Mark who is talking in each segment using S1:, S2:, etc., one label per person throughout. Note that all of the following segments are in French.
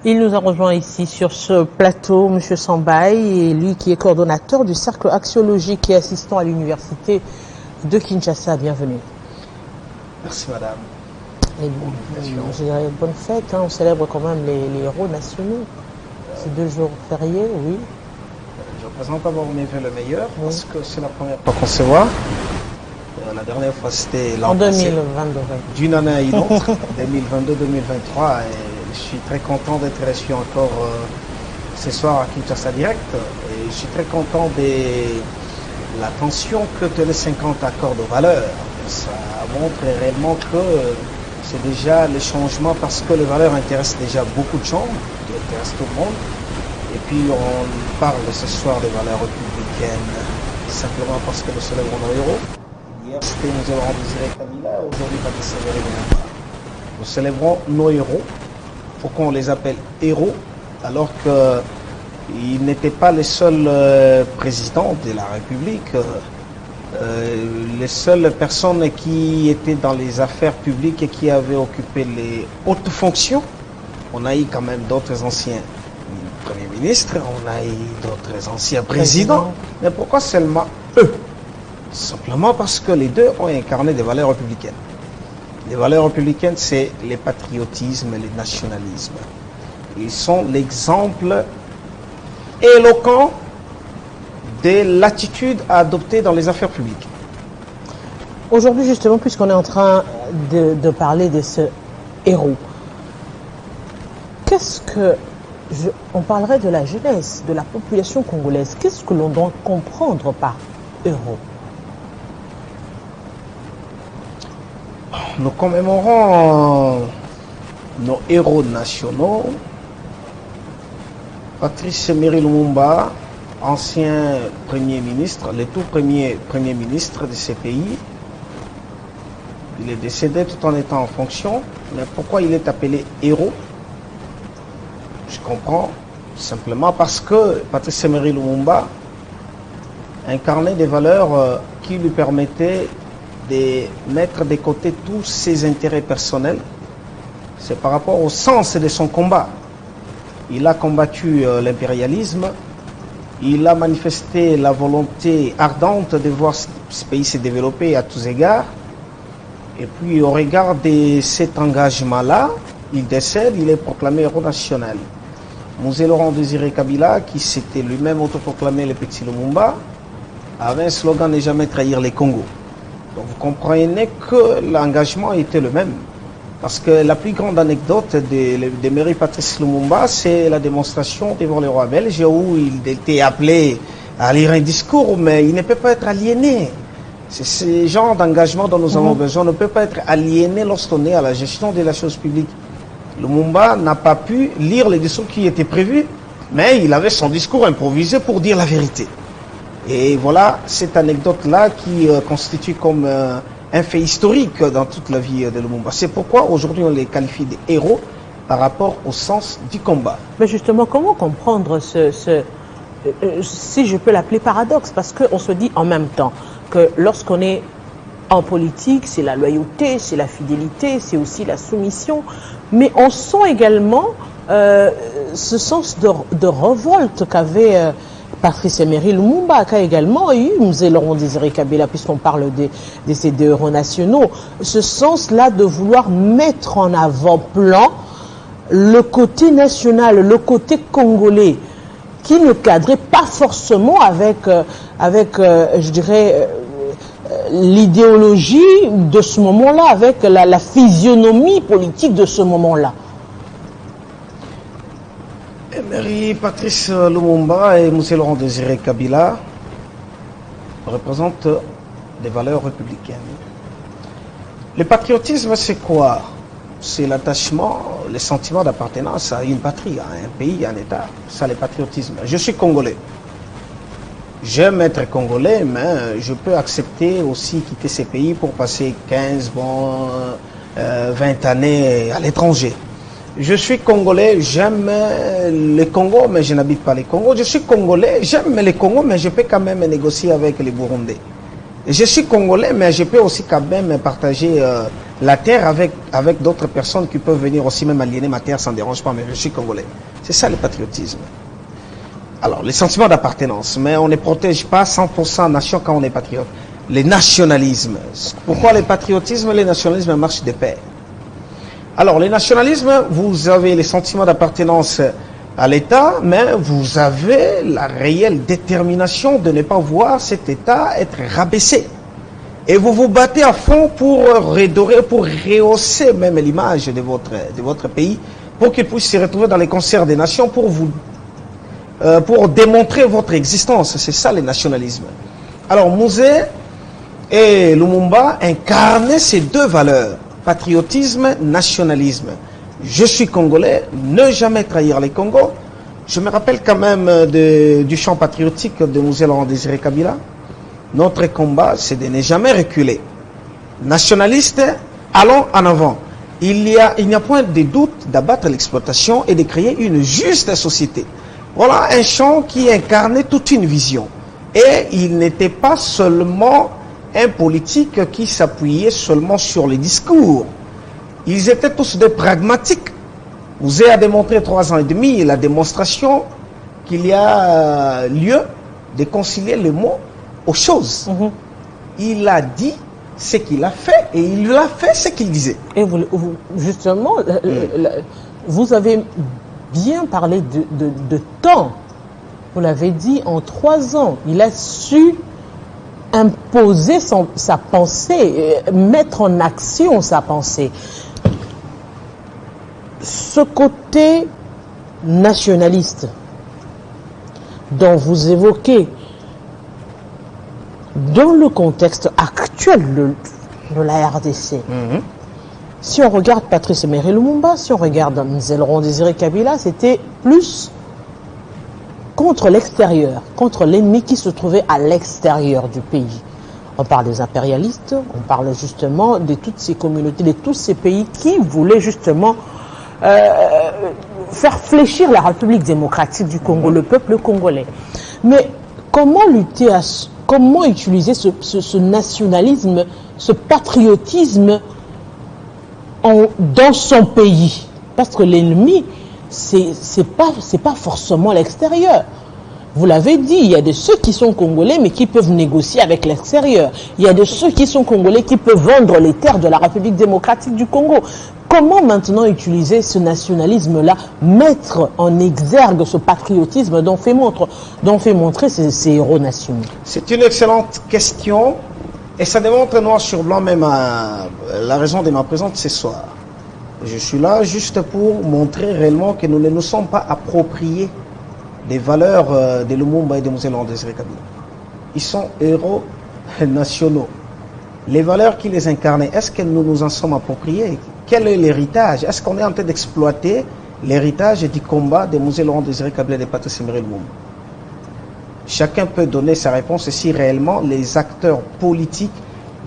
S1: Il nous a rejoint ici sur ce plateau, M. Sambaï, et lui qui est coordonnateur du cercle axiologique et assistant à l'université de Kinshasa. Bienvenue.
S2: Merci madame.
S1: Et bon, je dirais bonne fête, hein. On célèbre quand même les héros nationaux. C'est 2 jours fériés, oui.
S2: Je représente d'abord mes vœux le meilleur parce que c'est la première fois qu'on se voit. La dernière fois c'était
S1: En
S2: l'an passé.
S1: 2022.
S2: D'une année à une autre, 2022-2023. Et je suis très content d'être reçu encore ce soir à Kinshasa Direct. Et je suis très content de l'attention que Télé 50 accorde aux valeurs. Ça montre réellement que c'est déjà le changement parce que les valeurs intéressent déjà beaucoup de gens, intéressent tout le monde. Et puis on parle ce soir des valeurs républicaines, simplement parce que nous célébrons nos héros. Hier c'était nous avons Désiré Kabila, aujourd'hui Patrice Emery Lumumba. Nous célébrons nos héros. Pourquoi on les appelle héros alors qu'ils n'étaient pas les seuls présidents de la République, les seules personnes qui étaient dans les affaires publiques et qui avaient occupé les hautes fonctions. On a eu quand même d'autres anciens premiers ministres, on a eu d'autres anciens présidents. Mais pourquoi seulement eux? Simplement parce que les deux ont incarné des valeurs républicaines. Les valeurs républicaines, c'est le patriotisme et le nationalisme. Ils sont l'exemple éloquent de l'attitude à adopter dans les affaires publiques.
S1: Aujourd'hui, justement, puisqu'on est en train de parler de ce héros, on parlerait de la jeunesse, de la population congolaise. Qu'est-ce que l'on doit comprendre par héros?
S2: Nous commémorons nos héros nationaux. Patrice Emery Lumumba, ancien Premier ministre, le tout premier Premier ministre de ce pays. Il est décédé tout en étant en fonction. Mais pourquoi il est appelé héros? Je comprends simplement parce que Patrice Emery Lumumba incarnait des valeurs qui lui permettaient de mettre de côté tous ses intérêts personnels. C'est par rapport au sens de son combat. Il a combattu l'impérialisme, il a manifesté la volonté ardente de voir ce pays se développer à tous égards. Et puis au regard de cet engagement-là, il décède, il est proclamé héros national. Mzee Laurent Désiré Kabila, qui s'était lui-même autoproclamé le petit Lumumba, avait un slogan « Ne jamais trahir les Congos ». Donc vous comprenez que l'engagement était le même. Parce que la plus grande anecdote de Patrice Lumumba, c'est la démonstration devant le roi belge où il était appelé à lire un discours, mais il ne peut pas être aliéné. C'est ce genre d'engagement dont nous avons besoin. On ne peut pas être aliéné lorsqu'on est à la gestion de la chose publique. Lumumba n'a pas pu lire le discours qui était prévu, mais il avait son discours improvisé pour dire la vérité. Et voilà cette anecdote-là qui constitue comme un fait historique dans toute la vie de Lumumba. C'est pourquoi aujourd'hui on les qualifie de héros par rapport au sens du combat.
S1: Mais justement, comment comprendre si je peux l'appeler paradoxe, parce qu'on se dit en même temps que lorsqu'on est en politique, c'est la loyauté, c'est la fidélité, c'est aussi la soumission, mais on sent également ce sens de révolte qu'avait Patrice Emery Lumumba, qui a également eu Mzee Laurent Désiré Kabila, puisqu'on parle de ces deux héros nationaux, ce sens-là de vouloir mettre en avant-plan le côté national, le côté congolais, qui ne cadrait pas forcément avec je dirais, l'idéologie de ce moment-là, avec la physionomie politique de ce moment-là.
S2: Emery Patrice Lumumba et Mzee Laurent Désiré Kabila représentent des valeurs républicaines. Le patriotisme, c'est quoi? C'est l'attachement, le sentiment d'appartenance à une patrie, à un pays, à un État. Ça, le patriotisme. Je suis congolais. J'aime être congolais, mais je peux accepter aussi quitter ces pays pour passer 15, 20 années à l'étranger. Je suis congolais, j'aime le Congo, mais je n'habite pas le Congo. Je suis congolais, j'aime le Congo, mais je peux quand même négocier avec les Burundais. Je suis congolais, mais je peux aussi quand même partager la terre avec d'autres personnes qui peuvent venir aussi même aliéner ma terre, ça ne dérange pas, mais je suis congolais. C'est ça le patriotisme. Alors, les sentiments d'appartenance, mais on ne protège pas 100% nation quand on est patriote. Les nationalismes. Pourquoi les patriotismes et les nationalismes marchent de pair? Alors, les nationalismes, vous avez les sentiments d'appartenance à l'État, mais vous avez la réelle détermination de ne pas voir cet État être rabaissé. Et vous vous battez à fond pour redorer, pour rehausser même l'image de votre pays, pour qu'il puisse se retrouver dans les concerts des nations, pour démontrer votre existence. C'est ça le nationalisme. Alors Mouzé et Lumumba incarnaient ces deux valeurs, patriotisme, nationalisme. Je suis congolais, ne jamais trahir les Congos. Je me rappelle quand même du chant patriotique de Mouzé Laurent Désiré Kabila. Notre combat, c'est de ne jamais reculer. Nationalistes, allons en avant. Il n'y a point de doute d'abattre l'exploitation et de créer une juste société. Voilà un chant qui incarnait toute une vision. Et il n'était pas seulement un politique qui s'appuyait seulement sur les discours. Ils étaient tous des pragmatiques. Vous avez démontré 3 ans et demi la démonstration qu'il y a lieu de concilier les mots aux choses. Il a dit ce qu'il a fait et il a fait ce qu'il disait.
S1: Et justement, vous avez bien parlé de temps. Vous l'avez dit, en 3 ans, il a su imposer sa pensée, mettre en action sa pensée. Ce côté nationaliste dont vous évoquez, dans le contexte actuel de la RDC, si on regarde Patrice Emery Lumumba, si on regarde Mouzé Laurent Désiré Kabila, c'était plus contre l'extérieur, contre l'ennemi qui se trouvait à l'extérieur du pays. On parle des impérialistes, on parle justement de toutes ces communautés, de tous ces pays qui voulaient justement faire fléchir la République démocratique du Congo, le peuple congolais. Mais comment lutter comment utiliser ce nationalisme, ce patriotisme dans son pays? Parce que l'ennemi, c'est pas forcément l'extérieur. Vous l'avez dit, il y a de ceux qui sont congolais mais qui peuvent négocier avec l'extérieur. Il y a de ceux qui sont congolais qui peuvent vendre les terres de la République démocratique du Congo. Comment maintenant utiliser ce nationalisme-là, mettre en exergue ce patriotisme dont fait montrer ces héros nationaux?
S2: C'est une excellente question et ça démontre noir sur blanc même la raison de ma présence ce soir. Je suis là juste pour montrer réellement que nous ne nous sommes pas appropriés des valeurs de Lumumba et de Mouzé Laurent Désiré Kabila. Ils sont héros nationaux. Les valeurs qui les incarnaient, est-ce que nous nous en sommes appropriés? Quel est l'héritage? Est-ce qu'on est en train d'exploiter l'héritage du combat de Mouzé Laurent Désiré Kabila et de Patrice Emery Lumumba? Chacun peut donner sa réponse si réellement les acteurs politiques,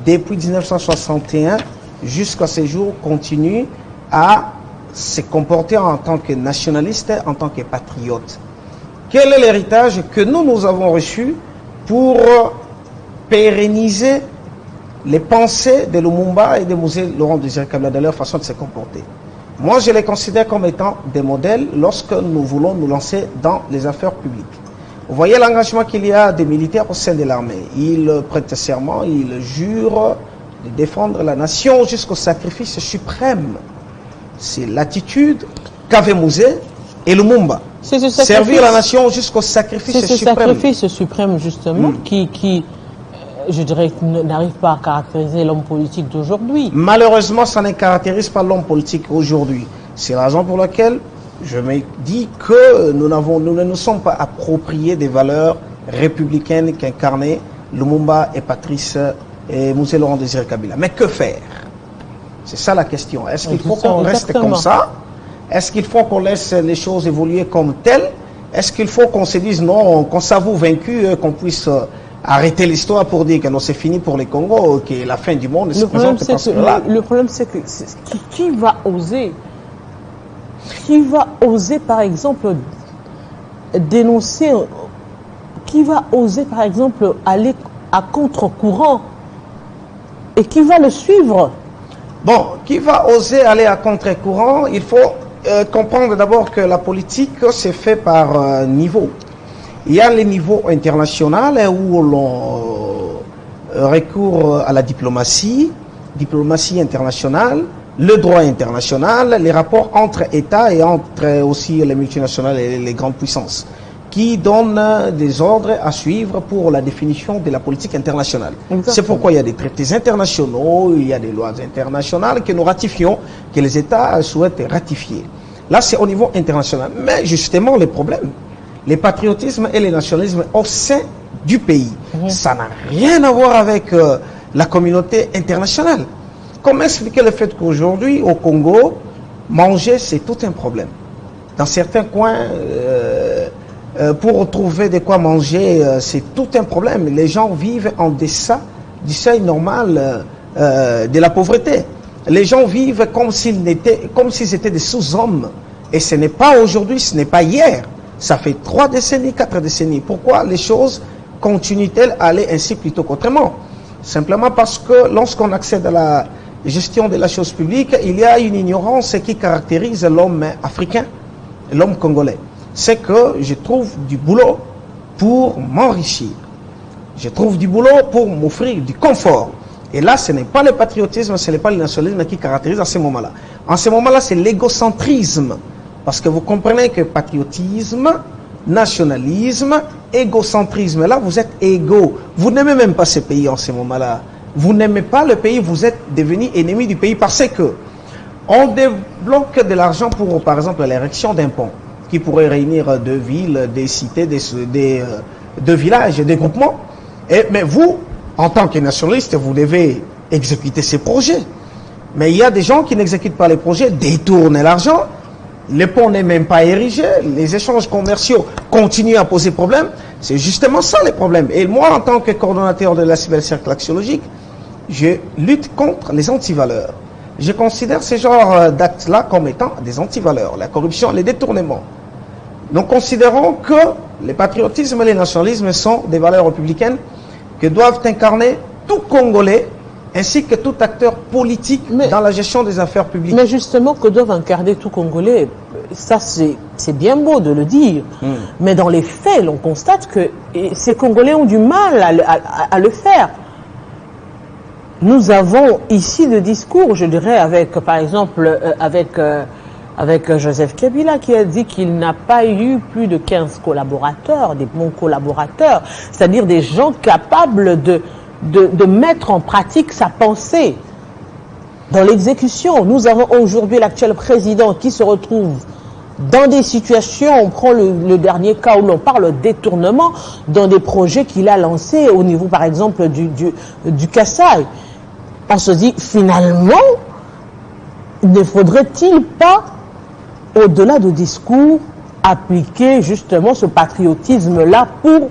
S2: depuis 1961 jusqu'à ce jour, continuent à se comporter en tant que nationalistes, en tant que patriotes. Quel est l'héritage que nous avons reçu pour pérenniser les pensées de Lumumba et de Mouzé Laurent Désiré Kabila dans leur façon de se comporter? Moi, je les considère comme étant des modèles lorsque nous voulons nous lancer dans les affaires publiques. Vous voyez l'engagement qu'il y a des militaires au sein de l'armée. Ils prêtent serment, ils jurent de défendre la nation jusqu'au sacrifice suprême. C'est l'attitude qu'avaient Mouzé et Lumumba. Servir la nation jusqu'au sacrifice suprême. C'est ce
S1: sacrifice suprême, justement, qui, je dirais, n'arrive pas à caractériser l'homme politique d'aujourd'hui.
S2: Malheureusement, ça ne caractérise pas l'homme politique aujourd'hui. C'est la raison pour laquelle je me dis que nous ne nous sommes pas appropriés des valeurs républicaines qu'incarnaient Lumumba et Patrice et Mouzé Laurent Désiré Kabila. Mais que faire? C'est ça la question. Est-ce qu'il faut qu'on reste comme ça? Est-ce qu'il faut qu'on laisse les choses évoluer comme telles? Est-ce qu'il faut qu'on se dise non, qu'on s'avoue vaincu, qu'on puisse arrêter l'histoire pour dire que non, c'est fini pour les Congos, que la fin du monde se présente parce que là.
S1: Le problème, c'est que qui va oser? Qui va oser, par exemple, dénoncer? Qui va oser, par exemple, aller à contre-courant? Et qui va le suivre?
S2: Bon, qui va oser aller à contre-courant? Il faut comprendre d'abord que la politique, c'est fait par niveau. Il y a les niveaux internationaux où l'on recourt à la diplomatie internationale, le droit international, les rapports entre États et entre aussi les multinationales et les grandes puissances, qui donnent des ordres à suivre pour la définition de la politique internationale. C'est pourquoi il y a des traités internationaux, il y a des lois internationales que nous ratifions, que les États souhaitent ratifier. Là, c'est au niveau international. Mais justement, les problèmes, les patriotismes et les nationalismes au sein du pays, ça n'a rien à voir avec la communauté internationale. Comment expliquer le fait qu'aujourd'hui, au Congo, manger, c'est tout un problème. Dans certains coins, pour trouver de quoi manger, c'est tout un problème. Les gens vivent en deçà du seuil normal de la pauvreté. Les gens vivent comme s'ils étaient des sous-hommes. Et ce n'est pas aujourd'hui, ce n'est pas hier. Ça fait 3 décennies, 4 décennies. Pourquoi les choses continuent-elles à aller ainsi plutôt qu'autrement? Simplement parce que lorsqu'on accède à la gestion de la chose publique, il y a une ignorance qui caractérise l'homme africain, l'homme congolais. C'est que je trouve du boulot pour m'enrichir. Je trouve du boulot pour m'offrir du confort. Et là, ce n'est pas le patriotisme, ce n'est pas le nationalisme qui caractérise à ce moment-là. En ce moment-là, c'est l'égocentrisme. Parce que vous comprenez que patriotisme, nationalisme, égocentrisme, là, vous êtes égaux. Vous n'aimez même pas ce pays en ce moment-là. Vous n'aimez pas le pays, vous êtes devenu ennemi du pays parce que on débloque de l'argent pour, par exemple, l'érection d'un pont qui pourrait réunir 2 villes, des cités, deux villages, des groupements. Mais vous, en tant que nationaliste, vous devez exécuter ces projets. Mais il y a des gens qui n'exécutent pas les projets, détournent l'argent. Le pont n'est même pas érigé, les échanges commerciaux continuent à poser problème. C'est justement ça les problèmes. Et moi, en tant que coordonnateur de la cybercercle axiologique, je lutte contre les antivaleurs. Je considère ce genre d'actes-là comme étant des antivaleurs. La corruption, les détournements. Nous considérons que le patriotisme et le nationalisme sont des valeurs républicaines que doivent incarner tout Congolais ainsi que tout acteur politique dans la gestion des affaires publiques.
S1: Mais justement, que doivent incarner tout Congolais, ça c'est bien beau de le dire, mais dans les faits, l'on constate que ces Congolais ont du mal à le faire. Nous avons ici des discours, je dirais, avec, par exemple, avec Joseph Kabila qui a dit qu'il n'a pas eu plus de 15 collaborateurs, des bons collaborateurs, c'est-à-dire des gens capables de mettre en pratique sa pensée dans l'exécution. Nous avons aujourd'hui l'actuel président qui se retrouve dans des situations, on prend le dernier cas où l'on parle de détournement, dans des projets qu'il a lancés au niveau par exemple du Kasaï. On se dit finalement, ne faudrait-il pas, au-delà de discours, appliquer justement ce patriotisme-là pour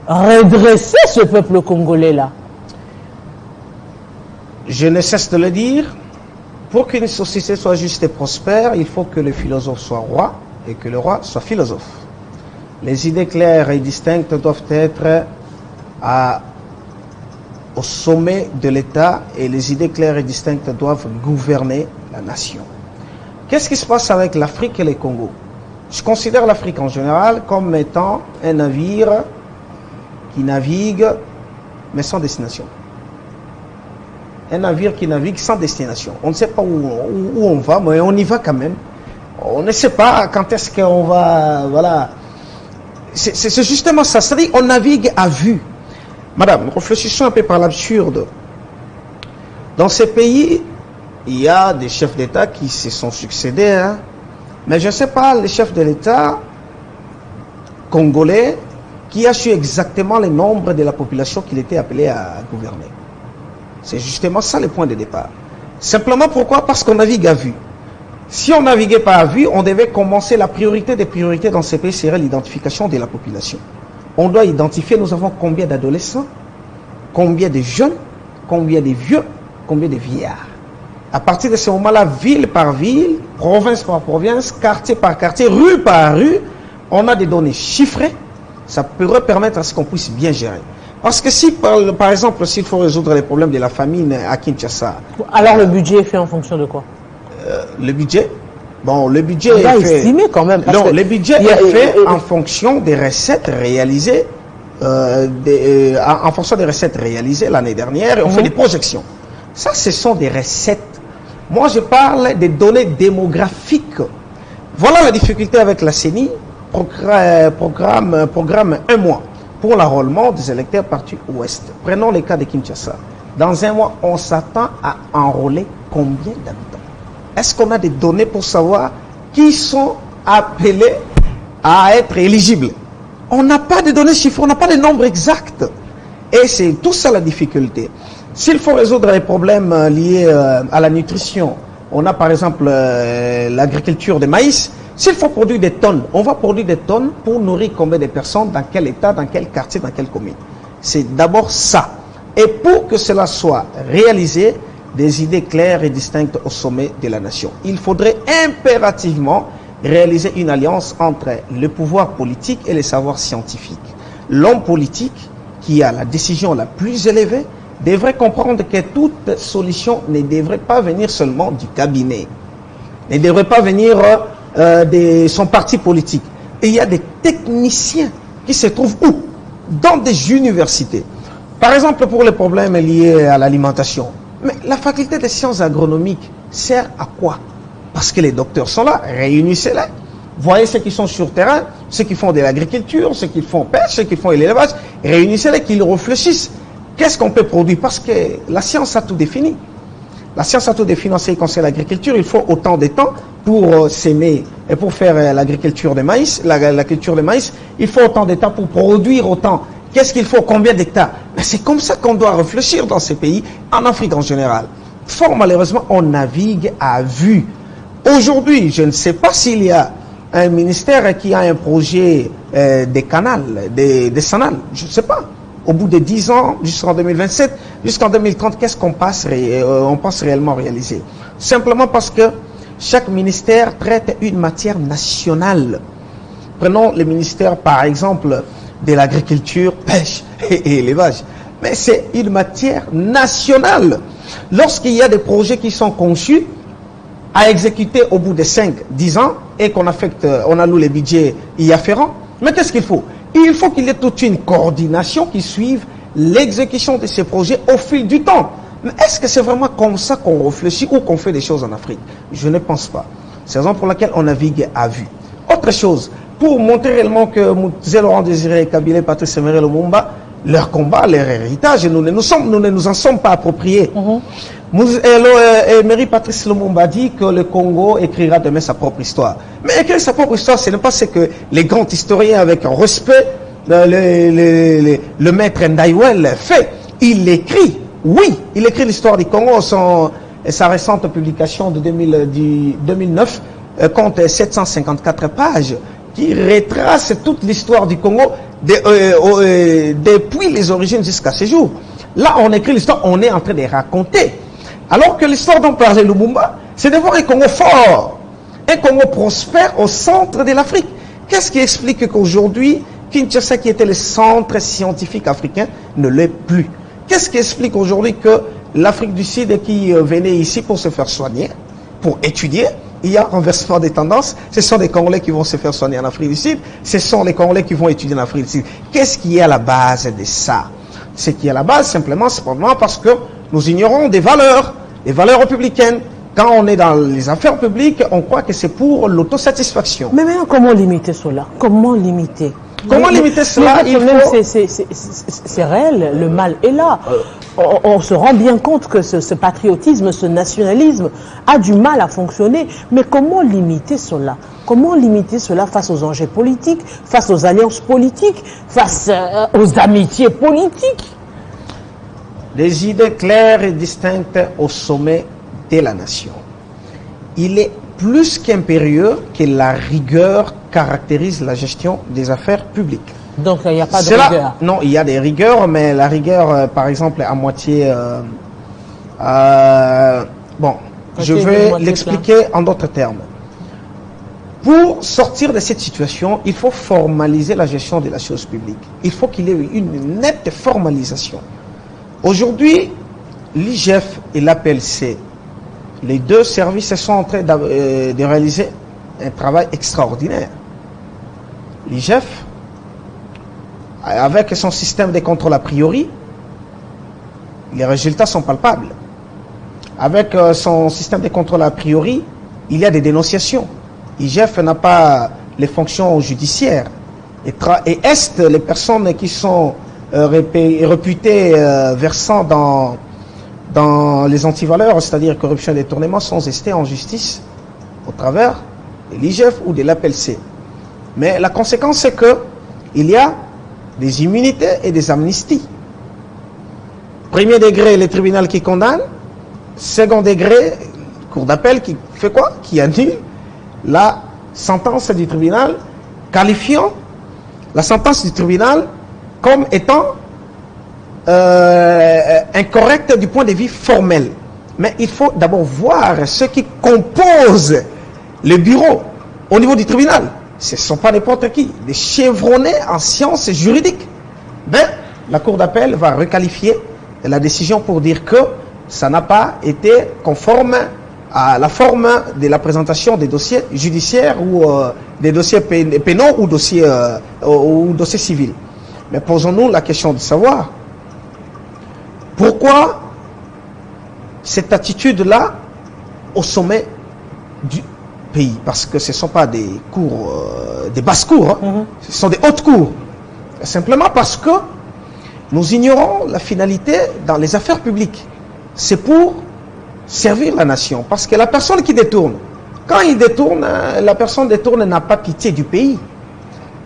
S1: redresser ce peuple congolais-là?
S2: Je ne cesse de le dire, pour qu'une société soit juste et prospère, il faut que le philosophe soit roi et que le roi soit philosophe. Les idées claires et distinctes doivent être au sommet de l'État et les idées claires et distinctes doivent gouverner la nation. Qu'est-ce qui se passe avec l'Afrique et les Congos? Je considère l'Afrique en général comme étant un navire qui navigue, mais sans destination. Un navire qui navigue sans destination. On ne sait pas où on va, mais on y va quand même. On ne sait pas quand est-ce qu'on va... Voilà. C'est justement ça. C'est-à-dire on navigue à vue. Madame, réfléchissons un peu par l'absurde. Dans ces pays, il y a des chefs d'État qui se sont succédés, hein, mais je ne sais pas, les chefs de l'État congolais qui a su exactement le nombre de la population qu'il était appelé à gouverner. C'est justement ça le point de départ. Simplement pourquoi? Parce qu'on navigue à vue. Si on naviguait pas à vue, on devait commencer, la priorité des priorités dans ces pays serait l'identification de la population. On doit identifier, nous avons combien d'adolescents, combien de jeunes, combien de vieux, combien de vieillards. À partir de ce moment-là, ville par ville, province par province, quartier par quartier, rue par rue, on a des données chiffrées. Ça pourrait permettre à ce qu'on puisse bien gérer. Parce que si, par exemple, s'il faut résoudre les problèmes de la famine à Kinshasa...
S1: Alors le budget est fait en fonction de quoi?
S2: Le budget? Bon, le budget
S1: est
S2: fait...
S1: estimé quand même.
S2: Non, le budget est fait en fonction des recettes réalisées, en fonction des recettes réalisées l'année dernière, et on fait des projections. Ça, ce sont des recettes. Moi, je parle des données démographiques. Voilà la difficulté avec la CENI, programme un mois pour l'enrôlement des électeurs partis ouest. Prenons le cas de Kinshasa. Dans un mois, on s'attend à enrôler combien d'habitants? Est-ce qu'on a des données pour savoir qui sont appelés à être éligibles? On n'a pas de données chiffrées, on n'a pas de nombres exacts. Et c'est tout ça la difficulté. S'il faut résoudre les problèmes liés à la nutrition, on a par exemple l'agriculture de maïs. S'il faut produire des tonnes, on va produire des tonnes pour nourrir combien de personnes, dans quel état, dans quel quartier, dans quelle commune. C'est d'abord ça. Et pour que cela soit réalisé, des idées claires et distinctes au sommet de la nation. Il faudrait impérativement réaliser une alliance entre le pouvoir politique et les savoirs scientifiques. L'homme politique, qui a la décision la plus élevée, devrait comprendre que toute solution ne devrait pas venir seulement du cabinet, ne devrait pas venir de son parti politique. Et il y a des techniciens qui se trouvent où? Dans des universités. Par exemple, pour les problèmes liés à l'alimentation. Mais la faculté des sciences agronomiques sert à quoi? Parce que les docteurs sont là, réunissez-les. Voyez ceux qui sont sur terrain, ceux qui font de l'agriculture, ceux qui font pêche, ceux qui font l'élevage, réunissez-les, qu'ils réfléchissent. Qu'est-ce qu'on peut produire? Parce que la science a tout défini. La science a tout défini en ce qui concerne l'agriculture. Il faut autant de temps pour s'aimer et pour faire l'agriculture de maïs, la culture de maïs. Il faut autant de temps pour produire autant. Qu'est-ce qu'il faut? Combien d'hectares? Mais c'est comme ça qu'on doit réfléchir dans ces pays, en Afrique en général. Fort malheureusement, on navigue à vue. Aujourd'hui, je ne sais pas s'il y a un ministère qui a un projet des canals, des canals. Je ne sais pas. Au bout de 10 ans, jusqu'en 2027, jusqu'en 2030, qu'est-ce qu'on pense réellement réaliser? Simplement parce que chaque ministère traite une matière nationale. Prenons le ministère, par exemple, de l'agriculture, pêche et élevage. Mais c'est une matière nationale. Lorsqu'il y a des projets qui sont conçus à exécuter au bout de 5-10 ans et qu'on affecte, on alloue les budgets y afférents, mais qu'est-ce qu'il faut? Il faut qu'il y ait toute une coordination qui suive l'exécution de ces projets au fil du temps. Mais est-ce que c'est vraiment comme ça qu'on réfléchit ou qu'on fait des choses en Afrique? Je ne pense pas. C'est la raison pour laquelle on navigue à vue. Autre chose, pour montrer réellement que Mzee Laurent Désiré Kabila et Patrice Emery Lumumba, leur combat, leur héritage, nous ne nous en sommes pas appropriés. Emery Patrice Lumumba dit que le Congo écrira demain sa propre histoire. Mais écrire sa propre histoire, ce n'est pas ce que les grands historiens, avec respect, le maître Ndaiwel fait. Il écrit, oui, il écrit l'histoire du Congo. Sa récente publication de 2009 compte 754 pages qui retrace toute l'histoire du Congo depuis les origines jusqu'à ce jour. Là, on écrit l'histoire, on est en train de raconter. Alors que l'histoire dont parlait Lumumba, c'est de voir un Congo fort, un Congo prospère au centre de l'Afrique. Qu'est-ce qui explique qu'aujourd'hui, Kinshasa, qui était le centre scientifique africain, ne l'est plus? Qu'est-ce qui explique aujourd'hui que l'Afrique du Sud, qui venait ici pour se faire soigner, pour étudier, il y a un renversement des tendances? Ce sont les Congolais qui vont se faire soigner en Afrique du Sud, ce sont les Congolais qui vont étudier en Afrique du Sud. Qu'est-ce qui est à la base de ça? Ce qui est à la base, simplement, c'est probablement parce que nous ignorons des valeurs républicaines. Quand on est dans les affaires publiques, on croit que c'est pour l'autosatisfaction.
S1: Mais maintenant, comment limiter cela? Comment limiter?
S2: Comment limiter cela?
S1: C'est réel, le mal est là. On se rend bien compte que ce patriotisme, ce nationalisme a du mal à fonctionner. Mais comment limiter cela? Comment limiter cela face aux enjeux politiques, face aux alliances politiques, face aux amitiés politiques?
S2: Des idées claires et distinctes au sommet de la nation. Il est plus qu'impérieux que la rigueur caractérise la gestion des affaires publiques.
S1: Donc il n'y a pas de rigueur?
S2: Non, il y a des rigueurs, mais la rigueur, par exemple, à moitié... bon, je vais l'expliquer en d'autres termes. Pour sortir de cette situation, il faut formaliser la gestion de la chose publique. Il faut qu'il y ait une nette formalisation. Aujourd'hui, l'IGF et l'APLC, les deux services sont en train de réaliser un travail extraordinaire. L'IGF, avec son système de contrôle a priori, les résultats sont palpables. Avec son système de contrôle a priori, il y a des dénonciations. L'IGF n'a pas les fonctions judiciaires. Et est les personnes qui sont réputées versant dans les antivaleurs, c'est-à-dire corruption et détournement, sont restées en justice au travers de l'IGF ou de l'APLC. Mais la conséquence, c'est qu'il y a des immunités et des amnisties. Premier degré, le tribunal qui condamne. Second degré, cour d'appel qui fait quoi? Qui annule la sentence du tribunal, qualifiant la sentence du tribunal comme étant incorrecte du point de vue formel. Mais il faut d'abord voir ce qui compose le bureau au niveau du tribunal. Ce ne sont pas n'importe qui, des chevronnés en sciences juridiques. Ben, la cour d'appel va requalifier la décision pour dire que ça n'a pas été conforme à la forme de la présentation des dossiers judiciaires ou des dossiers pénaux ou dossiers civils. Mais posons-nous la question de savoir pourquoi cette attitude-là au sommet du pays. Parce que ce ne sont pas des cours, des basses cours, hein. Ce sont des hautes cours. Simplement parce que nous ignorons la finalité dans les affaires publiques. C'est pour servir la nation. Parce que la personne qui détourne, quand il détourne, la personne détourne n'a pas pitié du pays.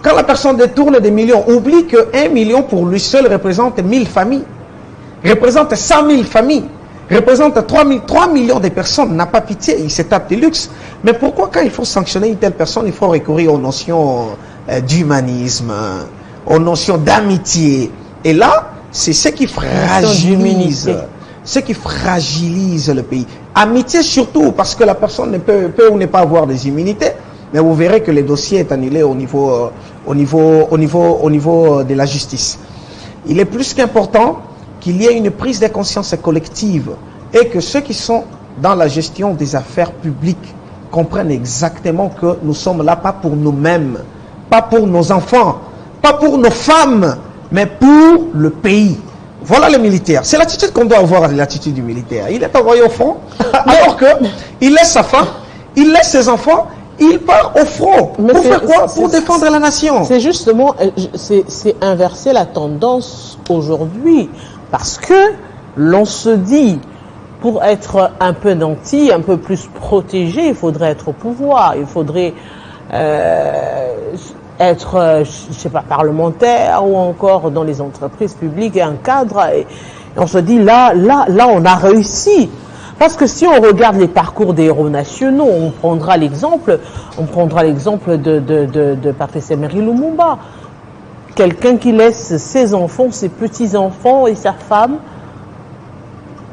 S2: Quand la personne détourne des millions, oublie que 1 million pour lui seul représente 1000 familles, représente 100 000 familles, représente 3 millions de personnes, n'a pas pitié, il se tape des luxes. Mais pourquoi quand il faut sanctionner une telle personne, il faut recourir aux notions d'humanisme, aux notions d'amitié? Et là, c'est ce qui fragilise. Ce qui fragilise le pays. Amitié surtout, parce que la personne ne peut ou ne pas avoir des immunités, mais vous verrez que le dossier est annulé au niveau de la justice. Il est plus qu'important qu'il y ait une prise de conscience collective et que ceux qui sont dans la gestion des affaires publiques comprennent exactement que nous sommes là pas pour nous-mêmes, pas pour nos enfants, pas pour nos femmes, mais pour le pays. Voilà le militaire. C'est l'attitude qu'on doit avoir, l'attitude du militaire. Il est envoyé au front, alors qu'il laisse sa femme, il laisse ses enfants, il part au front. Mais pour faire quoi? Pour défendre la nation.
S1: C'est justement, c'est inverser la tendance aujourd'hui. Parce que l'on se dit, pour être un peu nanti, un peu plus protégé, il faudrait être au pouvoir. Il faudrait être, je sais pas, parlementaire ou encore dans les entreprises publiques et un cadre. Et on se dit, là, on a réussi. Parce que si on regarde les parcours des héros nationaux, on prendra l'exemple de Patrice Emery Lumumba. Quelqu'un qui laisse ses enfants, ses petits-enfants et sa femme,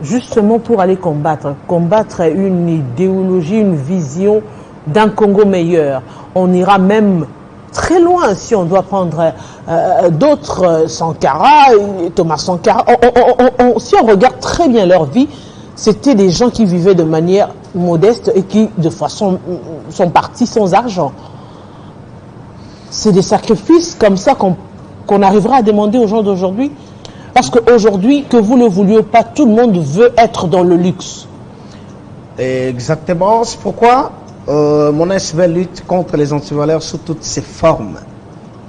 S1: justement pour aller combattre une idéologie, une vision d'un Congo meilleur. On ira même très loin si on doit prendre d'autres, Sankara, Thomas Sankara. Si on regarde très bien leur vie, c'était des gens qui vivaient de manière modeste et qui, de façon, sont partis sans argent. C'est des sacrifices comme ça qu'on arrivera à demander aux gens d'aujourd'hui. Parce qu'aujourd'hui, que vous le vouliez pas, tout le monde veut être dans le luxe.
S2: Exactement. C'est pourquoi mon SV lutte contre les antivaleurs sous toutes ses formes.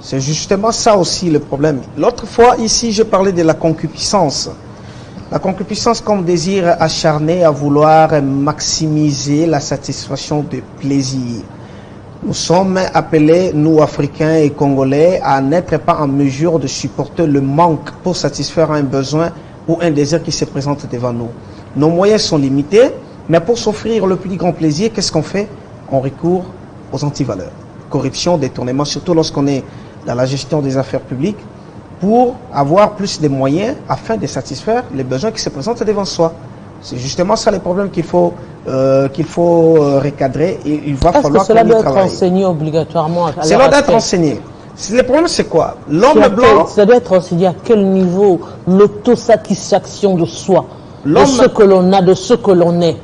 S2: C'est justement ça aussi le problème. L'autre fois, ici, je parlais de la concupiscence. La concupiscence comme désir acharné à vouloir maximiser la satisfaction de plaisir. Nous sommes appelés, nous Africains et Congolais, à n'être pas en mesure de supporter le manque pour satisfaire un besoin ou un désir qui se présente devant nous. Nos moyens sont limités, mais pour s'offrir le plus grand plaisir, qu'est-ce qu'on fait? On recourt aux antivaleurs. Corruption, détournement, surtout lorsqu'on est dans la gestion des affaires publiques, pour avoir plus de moyens afin de satisfaire les besoins qui se présentent devant soi. C'est justement ça les problèmes qu'il faut qu'il faut recadrer et il va falloir
S1: que cela
S2: qu'on y
S1: doit être
S2: travaille.
S1: enseigné obligatoirement?
S2: C'est là d'être enseigné. Le problème, c'est quoi? L'homme blanc...
S1: Ça doit être enseigné à quel niveau? L'autosatisfaction de soi, de ce que l'on a, de ce que l'on est.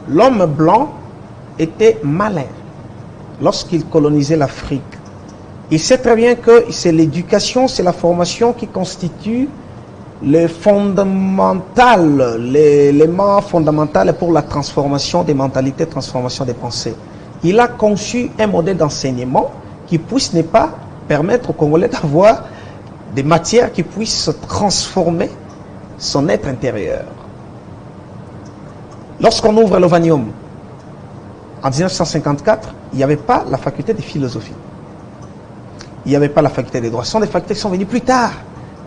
S2: L'homme blanc était malin lorsqu'il colonisait l'Afrique. Il sait très bien que c'est l'éducation, c'est la formation qui constitue le fondamental, l'élément fondamental pour la transformation des mentalités, transformation des pensées. Il a conçu un modèle d'enseignement qui puisse ne pas permettre aux Congolais d'avoir des matières qui puissent transformer son être intérieur. Lorsqu'on ouvre l'Ovanium, en 1954, il n'y avait pas la faculté de philosophie. Il n'y avait pas la faculté des droits. Ce sont des facultés qui sont venues plus tard,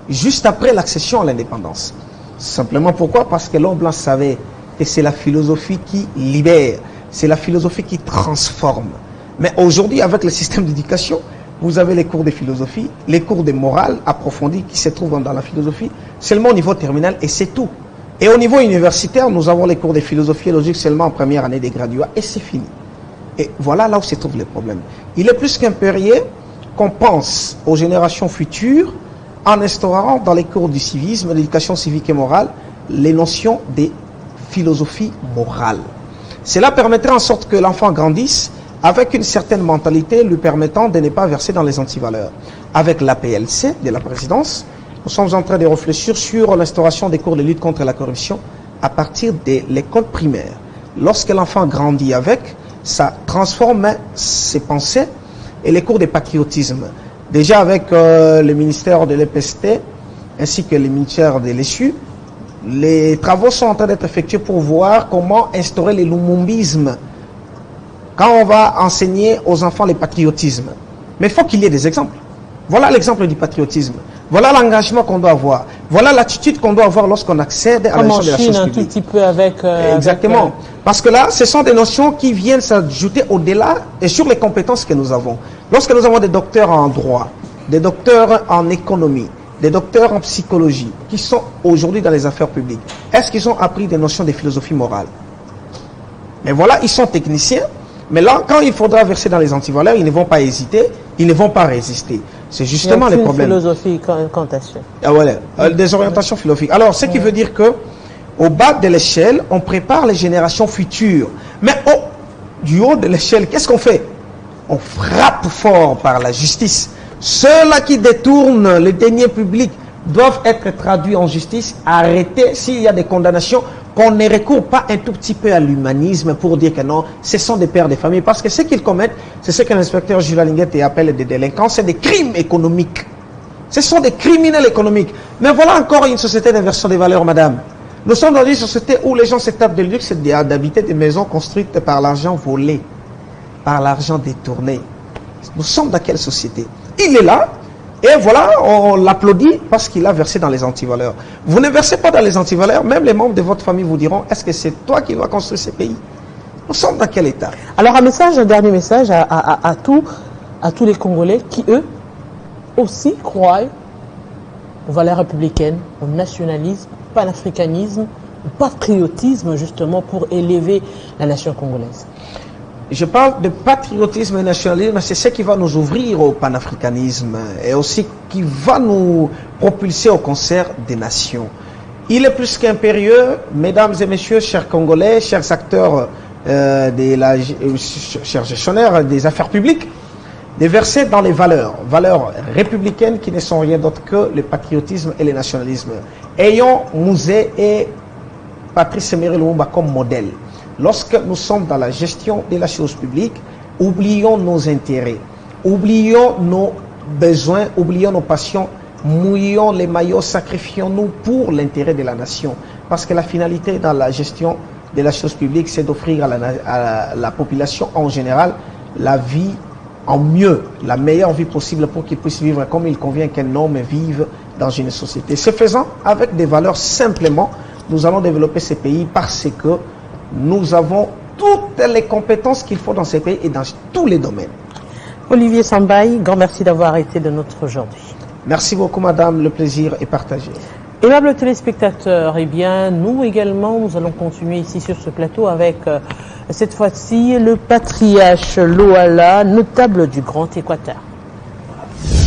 S2: juste après l'accession à l'indépendance. Simplement pourquoi? Parce que l'homme blanc savait que c'est la philosophie qui libère, c'est la philosophie qui transforme. Mais aujourd'hui, avec le système d'éducation, vous avez les cours de philosophie, les cours de morale approfondis qui se trouvent dans la philosophie, seulement au niveau terminal et c'est tout. Et au niveau universitaire, nous avons les cours de philosophie et logique seulement en première année des graduats et c'est fini. Et voilà là où se trouve le problème. Il est plus qu'impérieux qu'on pense aux générations futures en instaurant dans les cours du civisme, l'éducation civique et morale, les notions de philosophie morale. Cela permettrait en sorte que l'enfant grandisse avec une certaine mentalité lui permettant de ne pas verser dans les antivaleurs. Avec l'APLC de la présidence, nous sommes en train de réfléchir sur l'instauration des cours de lutte contre la corruption à partir de l'école primaire. Lorsque l'enfant grandit avec, ça transforme ses pensées et les cours de patriotisme. Déjà avec le ministère de l'EPST ainsi que le ministère de l'ESU, les travaux sont en train d'être effectués pour voir comment instaurer le lumumbisme quand on va enseigner aux enfants le patriotisme. Mais il faut qu'il y ait des exemples. Voilà l'exemple du patriotisme. Voilà l'engagement qu'on doit avoir. Voilà l'attitude qu'on doit avoir lorsqu'on accède à la notion de la chose publique.
S1: Un tout petit peu avec...
S2: Exactement. Parce que là, ce sont des notions qui viennent s'ajouter au-delà et sur les compétences que nous avons. Lorsque nous avons des docteurs en droit, des docteurs en économie, des docteurs en psychologie, qui sont aujourd'hui dans les affaires publiques, est-ce qu'ils ont appris des notions de philosophie morale? Mais voilà, ils sont techniciens. Mais là, quand il faudra verser dans les antivaleurs, ils ne vont pas hésiter, ils ne vont pas résister. C'est justement le problème.
S1: Philosophie, contation.
S2: Ah, voilà. Des orientations philosophiques. Alors, ce qui veut dire que, au bas de l'échelle, on prépare les générations futures. Mais du haut de l'échelle, qu'est-ce qu'on fait? On frappe fort par la justice. Ceux-là qui détournent les deniers publics doivent être traduits en justice, arrêtés s'il y a des condamnations, qu'on ne recourt pas un tout petit peu à l'humanisme pour dire que non, ce sont des pères de famille. Parce que ce qu'ils commettent, c'est ce que l'inspecteur Jules Linguette appelle des délinquants, c'est des crimes économiques. Ce sont des criminels économiques. Mais voilà encore une société d'inversion des valeurs, madame. Nous sommes dans une société où les gens se tapent de luxe d'habiter des maisons construites par l'argent volé, par l'argent détourné. Nous sommes dans quelle société? Il est là, et voilà, on l'applaudit parce qu'il a versé dans les antivaleurs. Vous ne versez pas dans les antivaleurs, même les membres de votre famille vous diront, est-ce que c'est toi qui dois construire ce pays? Nous sommes dans quel état?
S1: Alors un dernier message à tous les Congolais qui, eux, aussi croient aux valeurs républicaines, au nationalisme, au panafricanisme, au patriotisme, justement, pour élever la nation congolaise.
S2: Je parle de patriotisme et nationalisme, c'est ce qui va nous ouvrir au panafricanisme et aussi qui va nous propulser au concert des nations. Il est plus qu'impérieux, mesdames et messieurs, chers Congolais, chers acteurs, chers gestionnaires des affaires publiques, de verser dans les valeurs républicaines qui ne sont rien d'autre que le patriotisme et le nationalisme. Ayons Mouzé et Patrice Emery Lumumba comme modèle. Lorsque nous sommes dans la gestion de la chose publique, oublions nos intérêts, oublions nos besoins, oublions nos passions, mouillons les maillots, sacrifions-nous pour l'intérêt de la nation. Parce que la finalité dans la gestion de la chose publique, c'est d'offrir à la population en général la vie en mieux, la meilleure vie possible pour qu'ils puissent vivre comme il convient qu'un homme vive dans une société. Ce faisant, avec des valeurs simplement, nous allons développer ces pays parce que nous avons toutes les compétences qu'il faut dans ces pays et dans tous les domaines.
S1: Olivier Sambaye, grand merci d'avoir été de notre aujourd'hui.
S2: Merci beaucoup, madame. Le plaisir est partagé.
S1: Aimables téléspectateurs, eh bien, nous également, nous allons continuer ici sur ce plateau avec, cette fois-ci, le patriarche Loala, notable du Grand Équateur.